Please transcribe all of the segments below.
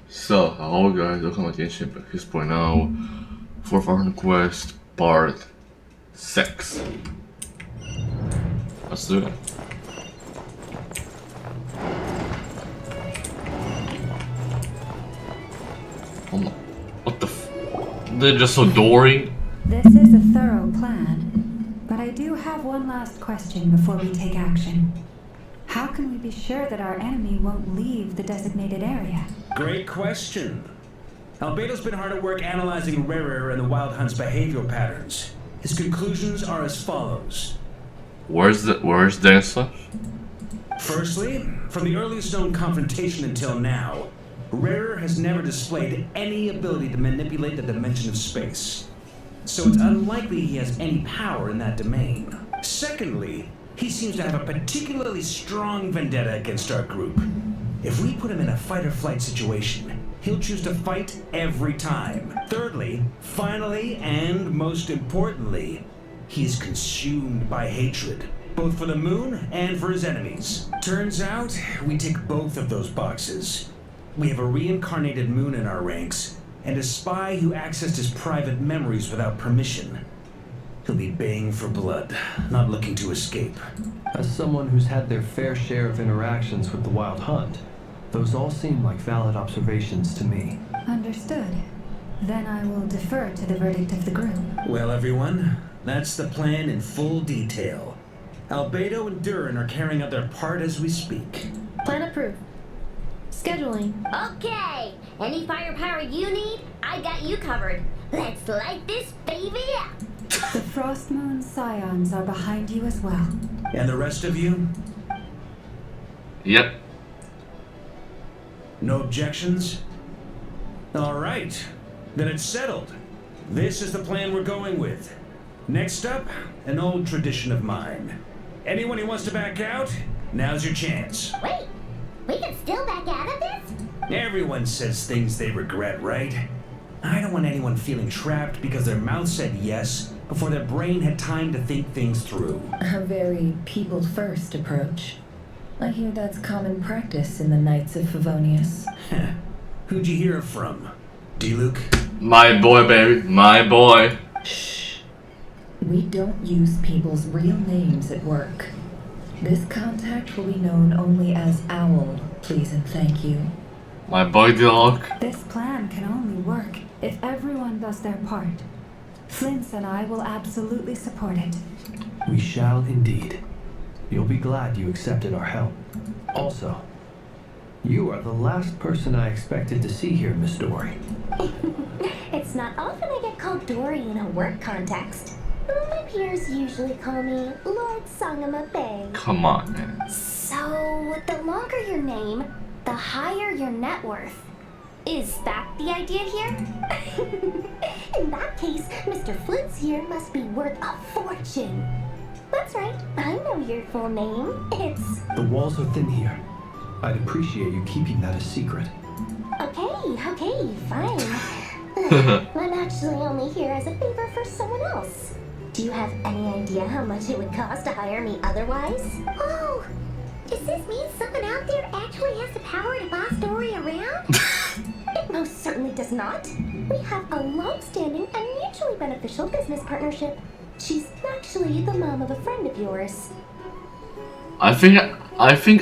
So, hello guys, welcome to genshin back 6.0 for Foreign Quest Part 6. Let's do it. Oh my, what the f... They're just so Dory. This is a thorough plan, but I do have one last question before we take action. How can we be sure that our enemy won't leave the designated area? Great question. Albedo's been hard at work analyzing Rarer and the Wild Hunt's behavioral patterns. His conclusions are as follows. Where's the stuff? Firstly, from the earliest known confrontation until now, Rarer has never displayed any ability to manipulate the dimension of space. So it's unlikely he has any power in that domain. Secondly, he seems to have a particularly strong vendetta against our group. If we put him in a fight-or-flight situation, he'll choose to fight every time. Thirdly, finally, and most importantly, he is consumed by hatred, both for the moon and for his enemies. Turns out, we tick both of those boxes. We have a reincarnated moon in our ranks, and a spy who accessed his private memories without permission. He'll be baying for blood, not looking to escape. As someone who's had their fair share of interactions with the Wild Hunt, those all seem like valid observations to me. Understood. Then I will defer to the verdict of the group. Well, everyone, that's the plan in full detail. Albedo and Durin are carrying out their part as we speak. Plan approved. Scheduling. Okay, any firepower you need, I got you covered. Let's light this baby up. The Frost Moon Scions are behind you as well. And the rest of you? Yep. No objections? All right, then it's settled. This is the plan we're going with. Next up, an old tradition of mine. Anyone who wants to back out, now's your chance. Wait, we can still back out of this? Everyone says things they regret, right? I don't want anyone feeling trapped because their mouth said yes before their brain had time to think things through. A very people-first approach. I hear that's common practice in the Knights of Favonius. Who'd you hear it from? D-Luke? My boy, baby. My boy. Shh. We don't use people's real names at work. This contact will be known only as Owl, please and thank you. My boy, Dilok. This plan can only work if everyone does their part. Flint's and I will absolutely support it. We shall indeed. You'll be glad you accepted our help. Also, you are the last person I expected to see here, Miss Dory. It's not often I get called Dory in a work context. My peers usually call me Lord Sangama Bay. Come on, man. So, the longer your name, the higher your net worth. Is that the idea here? In that case, Mr. Flint's here must be worth a fortune. That's right, I know your full name. It's... The walls are thin here. I'd appreciate you keeping that a secret. Okay, fine. I'm actually only here as a favor for someone else. Do you have any idea how much it would cost to hire me otherwise? Oh, does this mean someone out there actually has the power to boss Dory around? It most certainly does not. We have a long-standing and mutually beneficial business partnership. She's actually the mom of a friend of yours. I think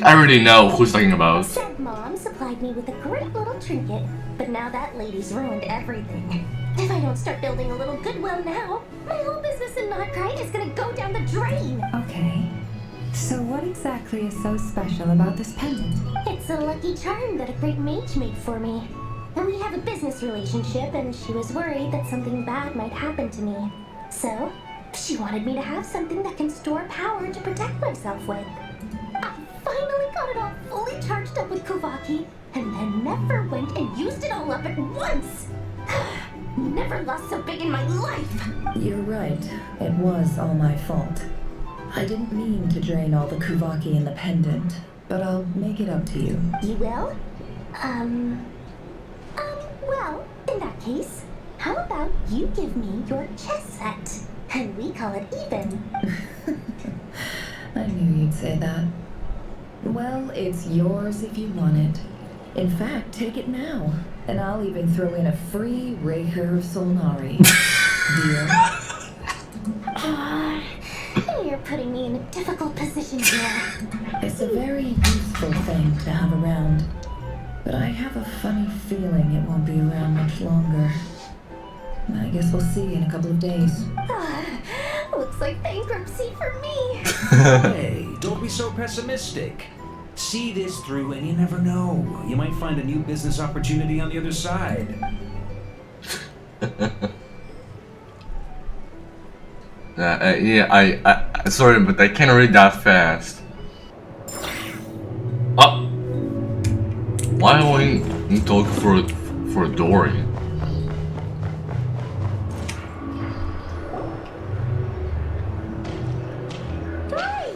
I already know who's talking about. Said mom supplied me with a great little trinket, but now that lady's ruined everything. If I don't start building a little goodwill now, my whole business in Notcrite is gonna go down the drain. Okay. So what exactly is so special about this pendant? It's a lucky charm that a great mage made for me. And we have a business relationship, and she was worried that something bad might happen to me. So, she wanted me to have something that can store power to protect myself with. I finally got it all fully charged up with Kuvaki, and then never went and used it all up at once. Never lost so big in my life. You're right. It was all my fault. I didn't mean to drain all the Kuvaki in the pendant, but I'll make it up to you. You will? Well, in that case, how about you give me your chess set? And we call it even. I knew you'd say that. Well, it's yours if you want it. In fact, take it now, and I'll even throw in a free Raker of Solnari. Deal? You're putting me in a difficult position here. It's a very useful thing to have around, but I have a funny feeling it won't be around much longer. I guess we'll see in a couple of days. Looks like bankruptcy for me. Hey, don't be so pessimistic. See this through and you never know. You might find a new business opportunity on the other side. Yeah, I sorry, but I can't read that fast. Why are we talking for Dory? Dory,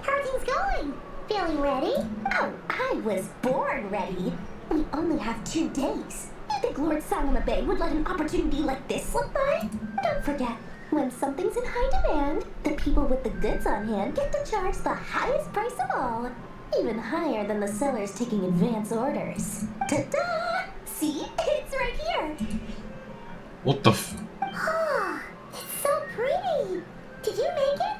how are things going? Feeling ready? Oh, I was born ready. We only have 2 days. You think Lord Sanama Bay would let an opportunity like this slip by? Don't forget, when something's in high demand, the people with the goods on hand get to charge the highest price of all. Even higher than the sellers taking advance orders. Ta-da! See? It's right here. What the f- Oh, it's so pretty. Did you make it?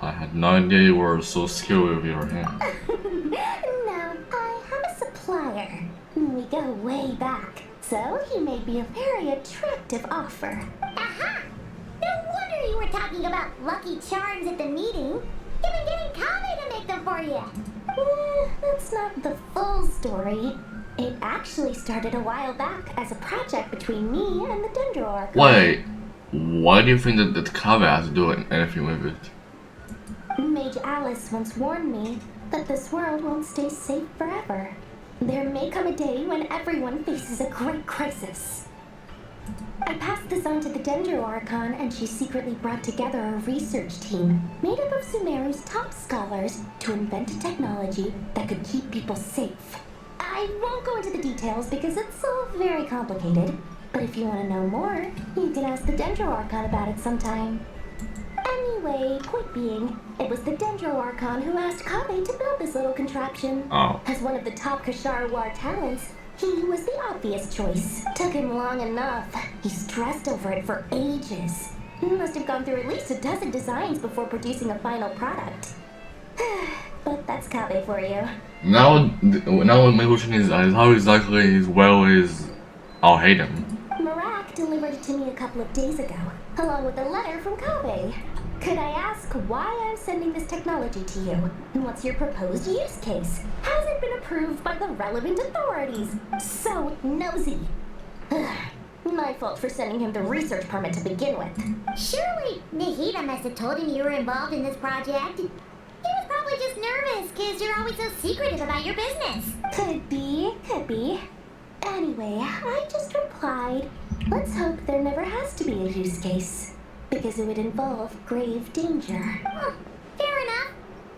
I had no idea you were so skilled with your hand. No, I have a supplier. We go way back, so he made me a very attractive offer. Aha! No wonder you were talking about lucky charms at the meeting. You've been getting Kame to make them for you. That's not the full story. It actually started a while back as a project between me and the Dendro Archon. Wait, why do you think that Kave has to do anything with it? Mage Alice once warned me that this world won't stay safe forever. There may come a day when everyone faces a great crisis. I passed this on to the Dendro Archon, and she secretly brought together a research team made up of Sumeru's top scholars to invent a technology that could keep people safe. I won't go into the details because it's all very complicated, but if you want to know more, you can ask the Dendro Archon about it sometime. Anyway, point being, it was the Dendro Archon who asked Kame to build this little contraption. Oh. As one of the top Kashara War talents, he was the obvious choice. Took him long enough. He stressed over it for ages. He must have gone through at least a dozen designs before producing a final product. But that's Kame for you. Now my question is how exactly his well is I'll hate him. Marak delivered it to me a couple of days ago, along with a letter from Kame. Could I ask why I'm sending this technology to you? And what's your proposed use case? Has it been approved by the relevant authorities? So nosy. My fault for sending him the research permit to begin with. Surely Nahida must have told him you were involved in this project. He was probably just nervous because you're always so secretive about your business. Could be. Anyway, I just replied, let's hope there never has to be a use case, because it would involve grave danger. Well, fair enough.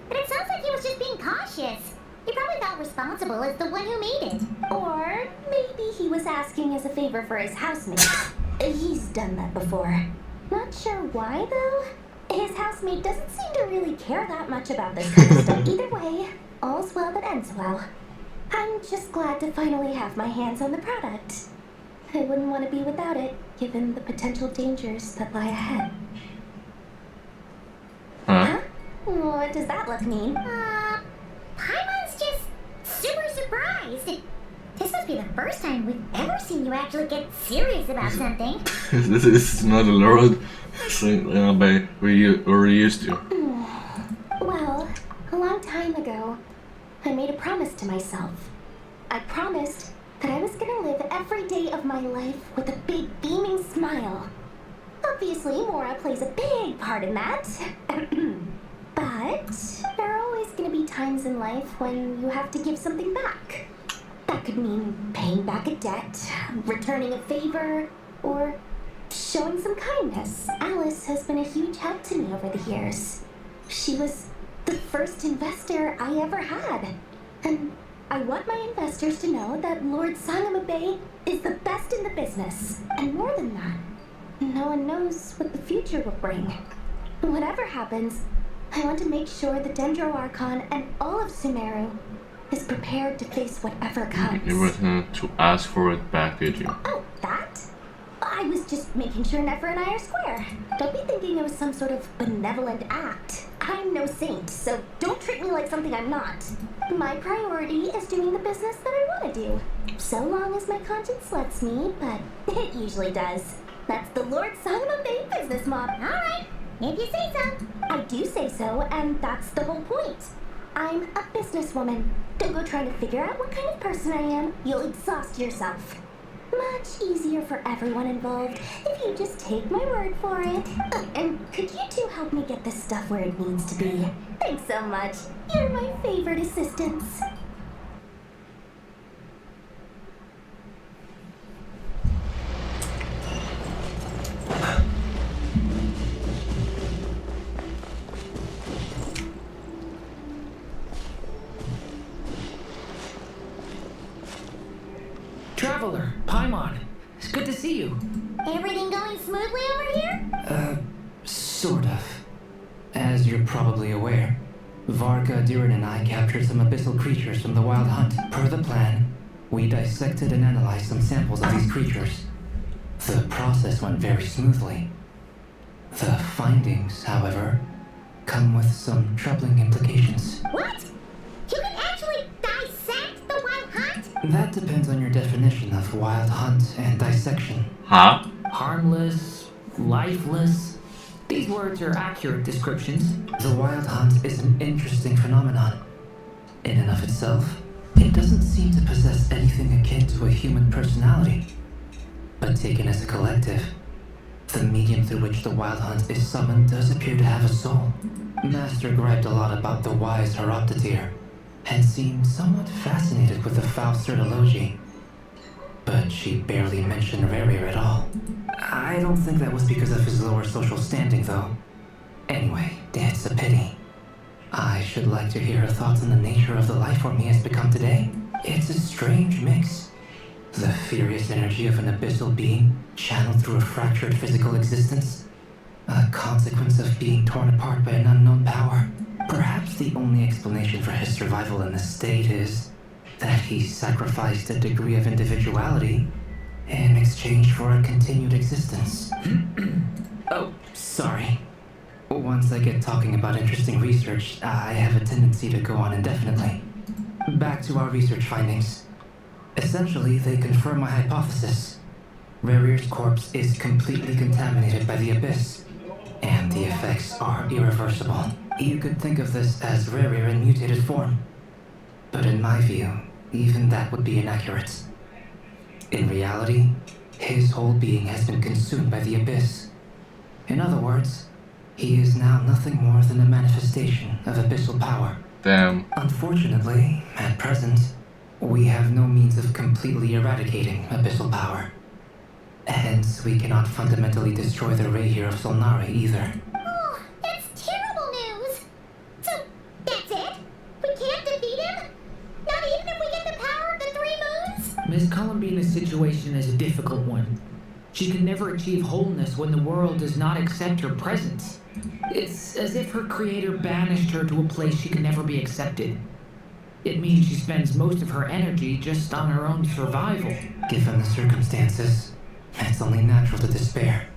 But it sounds like he was just being cautious. He probably felt responsible as the one who made it. Or maybe he was asking as a favor for his housemate. He's done that before. Not sure why, though. His housemate doesn't seem to really care that much about this kind of stuff. Either way, all's well that ends well. I'm just glad to finally have my hands on the product. I wouldn't want to be without it, given the potential dangers that lie ahead. Huh? What does that look mean? Paimon's just super surprised. This must be the first time we've ever seen you actually get serious about something. This is not a Lord we're used to. Well, a long time ago, I made a promise to myself. I promised that I was gonna live every day of my life with a big beaming smile. Obviously, Mora plays a big part in that. But there are always gonna be times in life when you have to give something back. That could mean paying back a debt, returning a favor, or showing some kindness. Alice has been a huge help to me over the years. She was the first investor I ever had. And I want my investors to know that Lord Sanama Bay is the best in the business. And more than that, no one knows what the future will bring. Whatever happens, I want to make sure the Dendro Archon and all of Sumeru is prepared to face whatever comes. You return to ask for it back, did you? Oh, that? I was just making sure Nefer and I are square. Don't be thinking it was some sort of benevolent act. I'm no saint, so don't treat me like something I'm not. My priority is doing the business that I want to do. So long as my conscience lets me, but it usually does. That's the Lord's song of a big business mob. Alright, if you say so. I do say so, and that's the whole point. I'm a businesswoman. Don't go trying to figure out what kind of person I am. You'll exhaust yourself. Much easier for everyone involved if you just take my word for it. And could you two help me get this stuff where it needs to be? Thanks so much. You're my favorite assistants. Traveler, Paimon, it's good to see you. Everything going smoothly over here? Sort of. As you're probably aware, Varka, Durin, and I captured some abyssal creatures from the Wild Hunt. Per the plan, we dissected and analyzed some samples of these creatures. The process went very smoothly. The findings, however, come with some troubling implications. What? You can actually dissect the Wild Hunt? That depends on your definition of Wild Hunt and dissection. Huh? Harmless, lifeless. These words are accurate descriptions. The Wild Hunt is an interesting phenomenon. In and of itself, it doesn't seem to possess anything akin to a human personality. But taken as a collective, the medium through which the Wild Hunt is summoned does appear to have a soul. Master griped a lot about the wise Horoptetyr, and seemed somewhat fascinated with the foul Certology. But she barely mentioned Rerir at all. I don't think that was because of his lower social standing, though. Anyway, it's a pity. I should like to hear her thoughts on the nature of the life form he has become today. It's a strange mix. The furious energy of an abyssal being channeled through a fractured physical existence. A consequence of being torn apart by an unknown power. Perhaps the only explanation for his survival in this state is that he sacrificed a degree of individuality in exchange for a continued existence. Oh, sorry. Once I get talking about interesting research, I have a tendency to go on indefinitely. Back to our research findings. Essentially, they confirm my hypothesis. Rerir's corpse is completely contaminated by the abyss, and the effects are irreversible. You could think of this as Rerir in mutated form. But in my view, even that would be inaccurate. In reality, his whole being has been consumed by the abyss. In other words, he is now nothing more than a manifestation of abyssal power. Damn. Unfortunately, at present, we have no means of completely eradicating abyssal power. Hence, we cannot fundamentally destroy the Rerir of Solnari either. Oh, that's terrible news. So, that's it? We can't defeat him? Not even if we get the power of the Three Moons? Miss Columbina's situation is a difficult one. She can never achieve wholeness when the world does not accept her presence. It's as if her creator banished her to a place she can never be accepted. It means she spends most of her energy just on her own survival. Given the circumstances, it's only natural to despair.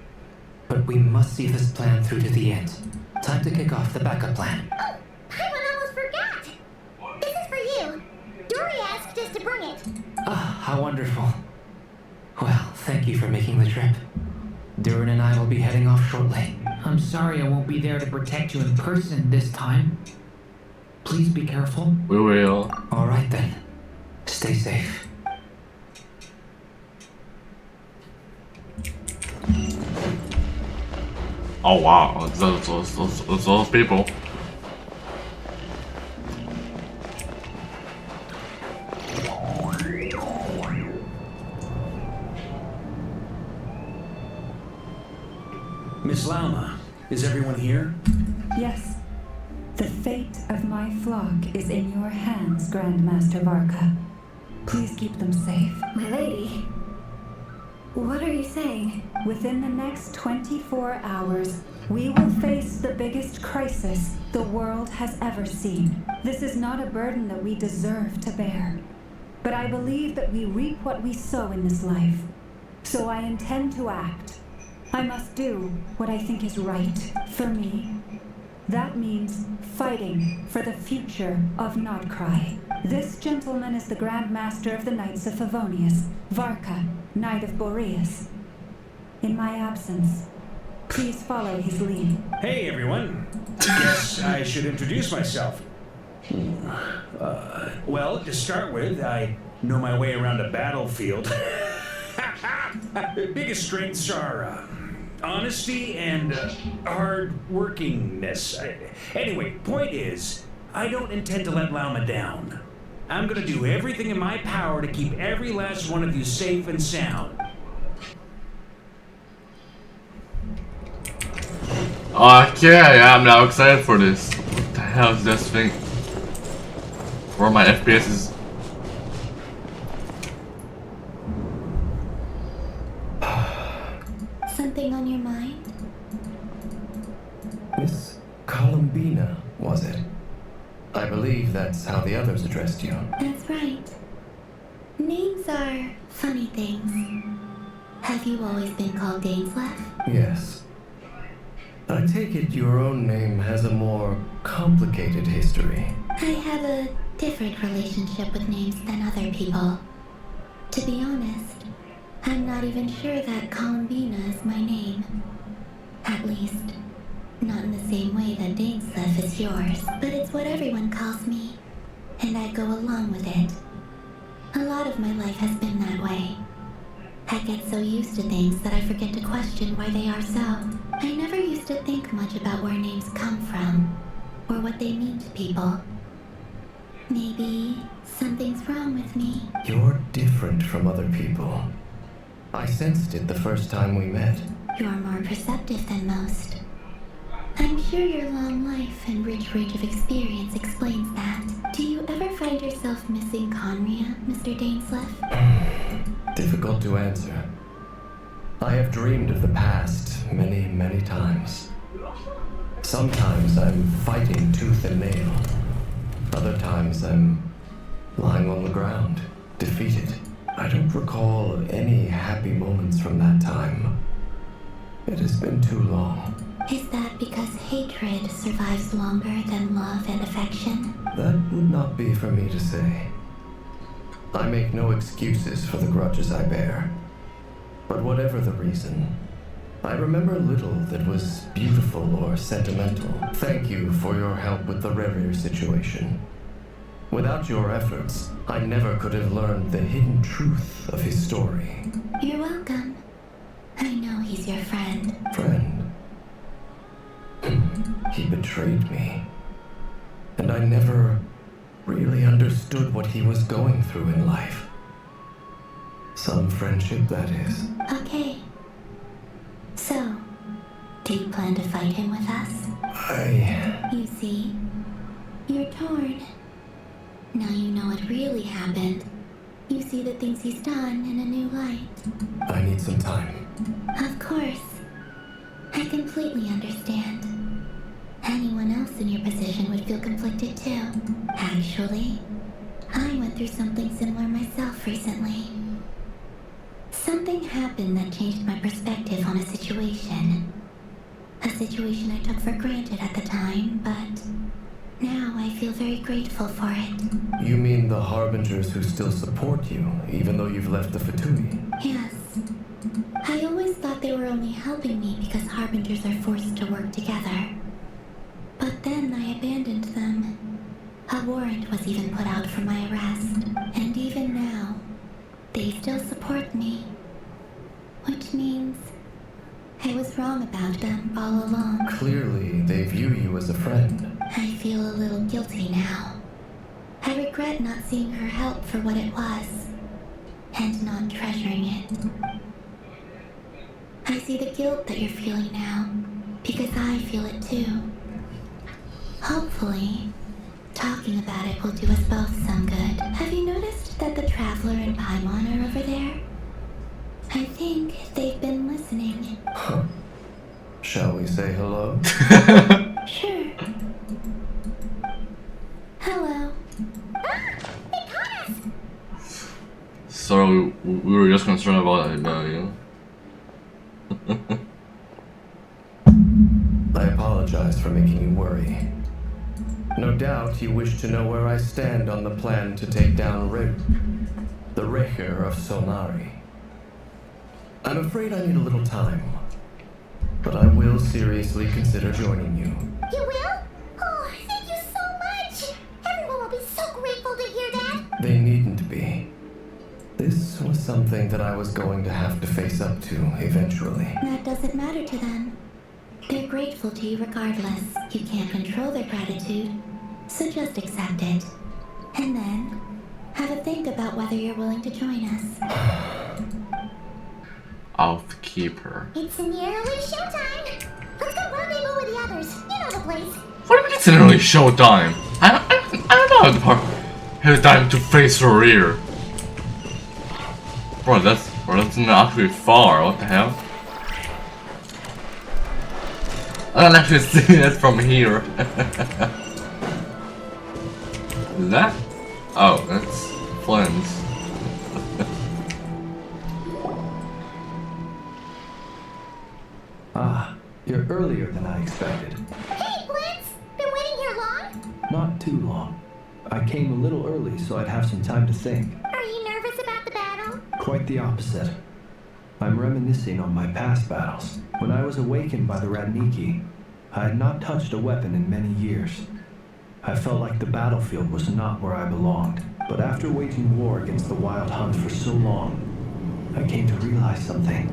But we must see this plan through to the end. Time to kick off the backup plan. Oh, Paimon almost forgot. This is for you. Dory asked us to bring it. Ah, how wonderful. Well, thank you for making the trip. Durin and I will be heading off shortly. I'm sorry I won't be there to protect you in person this time. Please be careful. We will. All right then. Stay safe. Oh wow, those people. Miss Lauma, is everyone here? Yes. The fate of my flock is in your hands, Grandmaster Varka. Please keep them safe. My lady, what are you saying? Within the next 24 hours, We will face the biggest crisis the world has ever seen. This is not a burden that we deserve to bear. But I believe that we reap what we sow in this life. So I intend to act. I must do what I think is right for me. That means fighting for the future of Nodcry. This gentleman is the Grand Master of the Knights of Favonius, Varka, Knight of Boreas. In my absence, please follow his lead. Hey everyone. Guess I should introduce myself. Well, to start with, I know my way around a battlefield. Biggest strengths are honesty and hard workingness. Anyway, point is, I don't intend to let Lama down. I'm gonna do everything in my power to keep every last one of you safe and sound. Okay, I'm now excited for this. What the hell is this thing? Where my FPS is. Something on your mind? Miss Columbina, was it? I believe that's how the others addressed you. That's right. Names are funny things. Have you always been called Dainsleff? Yes. I take it your own name has a more complicated history. I have a different relationship with names than other people. To be honest, I'm not even sure that Columbina is my name. At least, not in the same way that Dainsleff is yours. But it's what everyone calls me, and I go along with it. A lot of my life has been that way. I get so used to things that I forget to question why they are so. I never used to think much about where names come from, or what they mean to people. Maybe something's wrong with me. You're different from other people. I sensed it the first time we met. You're more perceptive than most. I'm sure your long life and rich range of experience explains that. Do you ever find yourself missing Conria, Mr. Dainsleff? Difficult to answer. I have dreamed of the past many, many times. Sometimes I'm fighting tooth and nail. Other times I'm lying on the ground, defeated. I don't recall any happy moments from that time. It has been too long. Is that because hatred survives longer than love and affection? That would not be for me to say. I make no excuses for the grudges I bear. But whatever the reason, I remember little that was beautiful or sentimental. Thank you for your help with the Rerir situation. Without your efforts, I never could have learned the hidden truth of his story. You're welcome. I know he's your friend. Friend? He betrayed me. And I never really understood what he was going through in life. Some friendship, that is. Okay. So, do you plan to fight him with us? You see, you're torn. Now you know what really happened. You see the things he's done in a new light. I need some time. Of course. I completely understand. Anyone else in your position would feel conflicted too. Actually, I went through something similar myself recently. Something happened that changed my perspective on a situation. A situation I took for granted at the time, but now I feel very grateful for it. You mean the Harbingers who still support you, even though you've left the Fatui? Yes. I always thought they were only helping me because Harbingers are forced to work together. But then I abandoned them. A warrant was even put out for my arrest. And even now, they still support me. Which means I was wrong about them all along. Clearly, they view you as a friend. I feel a little guilty now. I regret not seeing her help for what it was, and not treasuring it. I see the guilt that you're feeling now, because I feel it too. Hopefully, talking about it will do us both some good. Have you noticed that the Traveler and Paimon are over there? I think they've been listening. Huh. Shall we say hello? Sure. Hello. Ah! They caught us! So we were just concerned about you. I apologize for making you worry. No doubt you wish to know where I stand on the plan to take down the Rächer of Solnari. I'm afraid I need a little time, but I will seriously consider joining you. You will? Oh, thank you so much! Everyone will be so grateful to hear that! They needn't be. This was something that I was going to have to face up to eventually. That doesn't matter to them. They're grateful to you regardless. You can't control their gratitude, so just accept it. And then, have a think about whether you're willing to join us. I'll keep her. It's nearly showtime! Let's go rendezvous with the others. You know the place. What do you mean it's nearly showtime? I don't know have time to face her ear. Bro, that's not actually far. What the hell? I can actually see it from here. Is that? Oh, that's Flint's. Ah, you're earlier than I expected. Hey, Blitz! Been waiting here long? Not too long. I came a little early so I'd have some time to think. Are you nervous about the battle? Quite the opposite. I'm reminiscing on my past battles. When I was awakened by the Radniki, I had not touched a weapon in many years. I felt like the battlefield was not where I belonged. But after waging war against the Wild Hunt for so long, I came to realize something.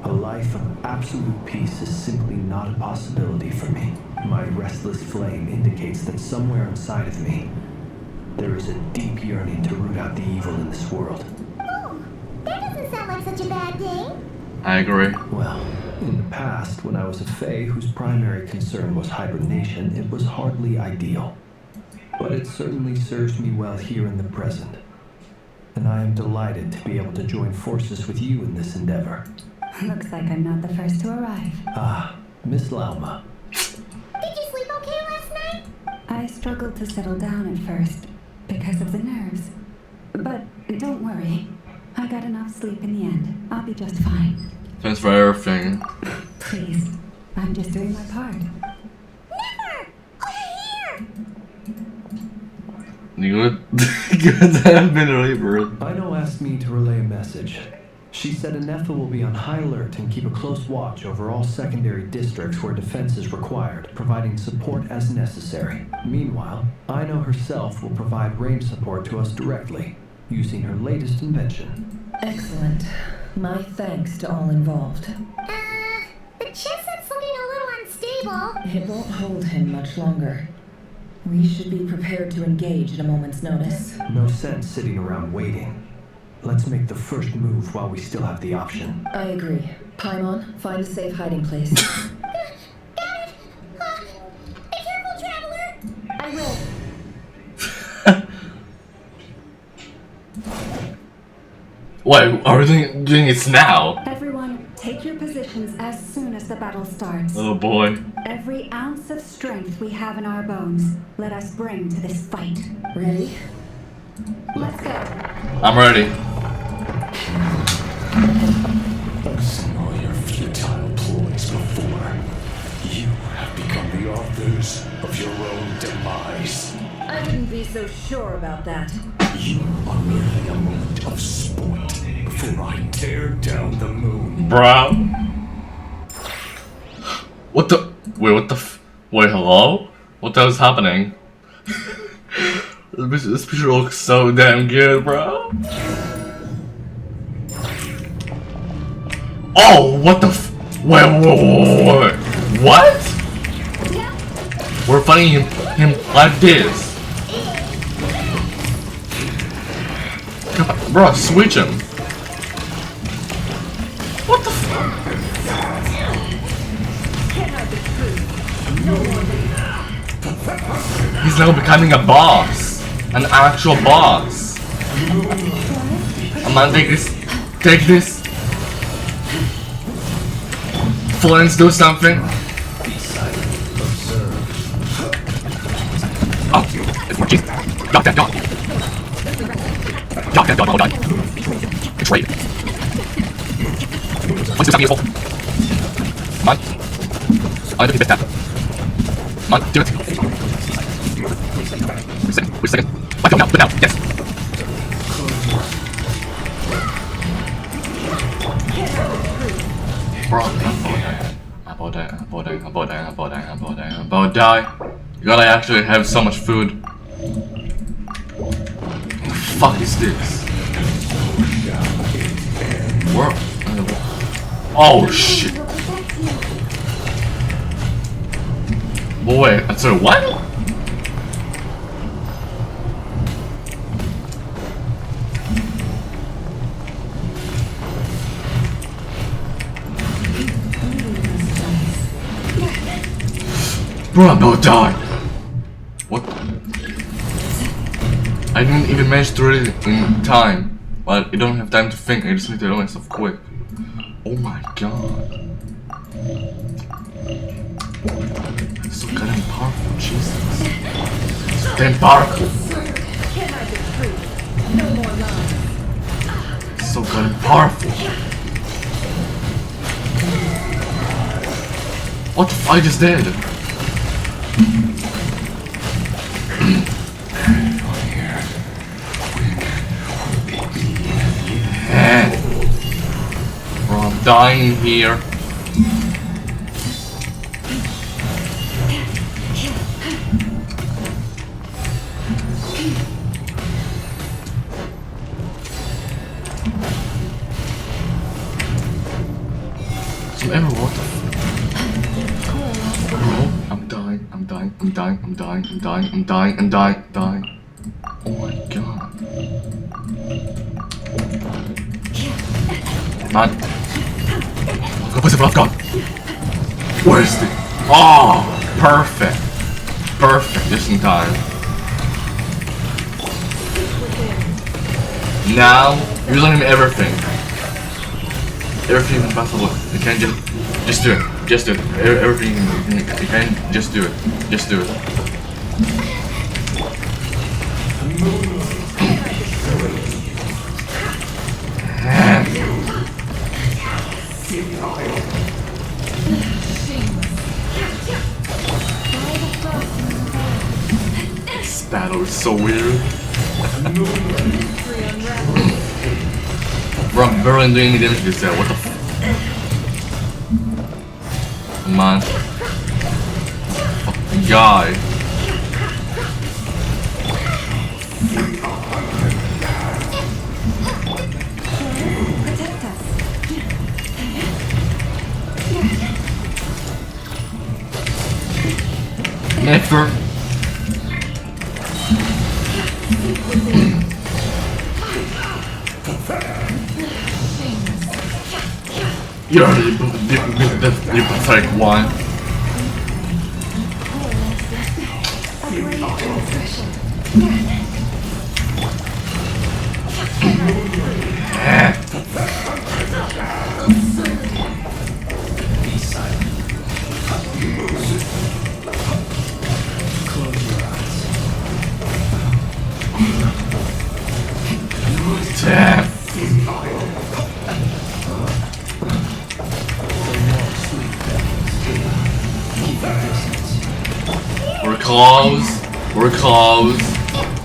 A life of absolute peace is simply not a possibility for me. My restless flame indicates that somewhere inside of me, there is a deep yearning to root out the evil in this world. Oh, that doesn't sound like such a bad thing. I agree. Well, in the past, when I was a Fae whose primary concern was hibernation, it was hardly ideal. But it certainly serves me well here in the present. And I am delighted to be able to join forces with you in this endeavor. Looks like I'm not the first to arrive. Ah, Miss Lauma. Did you sleep okay last night? I struggled to settle down at first because of the nerves. But don't worry. I got enough sleep in the end. I'll be just fine. Thanks for everything. Please, I'm just doing my part. Never! Over here! Good. Good to have been relieved. Ino asked me to relay a message. She said Anetha will be on high alert and keep a close watch over all secondary districts where defense is required, providing support as necessary. Meanwhile, Ino herself will provide range support to us directly, using her latest invention. Excellent. My thanks to all involved. The chestnut's looking a little unstable. It won't hold him much longer. We should be prepared to engage at a moment's notice. No sense sitting around waiting. Let's make the first move while we still have the option. I agree. Paimon, find a safe hiding place. Got it! Be careful, traveler! I will. Wait, are we doing it now? Everyone, take your positions as soon as the battle starts. Oh boy. Every ounce of strength we have in our bones, let us bring to this fight. Ready? Let's go. I'm ready. I've seen all your futile ploys before. You have become the authors of your own demise. I wouldn't be so sure about that. You are merely a moment of sport before I tear down the moon. Bro. What the? Wait, what the wait, hello? What the hell is happening? This picture looks so damn good, bro. Oh, what the wait. What? We're fighting him like this. Come on, bro, switch him. What the He's now becoming a boss. An actual boss. I'm gonna take this. Take this. Flint do something? Oh, it's more Jesus. God, God, God. God, God, God, oh, God. Betrayed. Let's do something useful. Come on. I'm gonna do this tap. Come on, do it. Wait a second. Let go now, but now, yes. Bro, I'm about to die. You gotta actually have so much food. What the fuck is this? Where? Oh shit. Boy, I'm sorry, what? Bro, I'm about to die. What? I didn't even manage to read it in time. But I don't have time to think, I just need to do myself quick. Oh my god. It's so goddamn powerful, Jesus. So damn powerful. It's so goddamn powerful. What the fuck I just did? Bro, I'm dying here. Some ever what the bro, I'm dying. Oh my god. Man. Go put it gone. Where is it? Oh, perfect. Perfect, just in time. Now, use on him everything. Everything possible. You can't just do it. Just do it. Everything you can just do it. Just do it. This battle is so weird. Bro, I'm barely doing any damage to this guy. What the f? Come on. Fucking guy. Never. You're the pathetic one. Damn. We're close. We're close.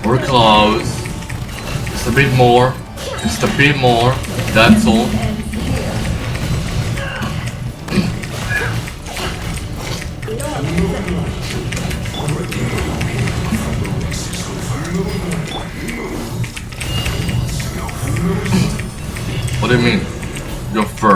We're close. Just a bit more. Just a bit more. That's all. What do you mean? You're first.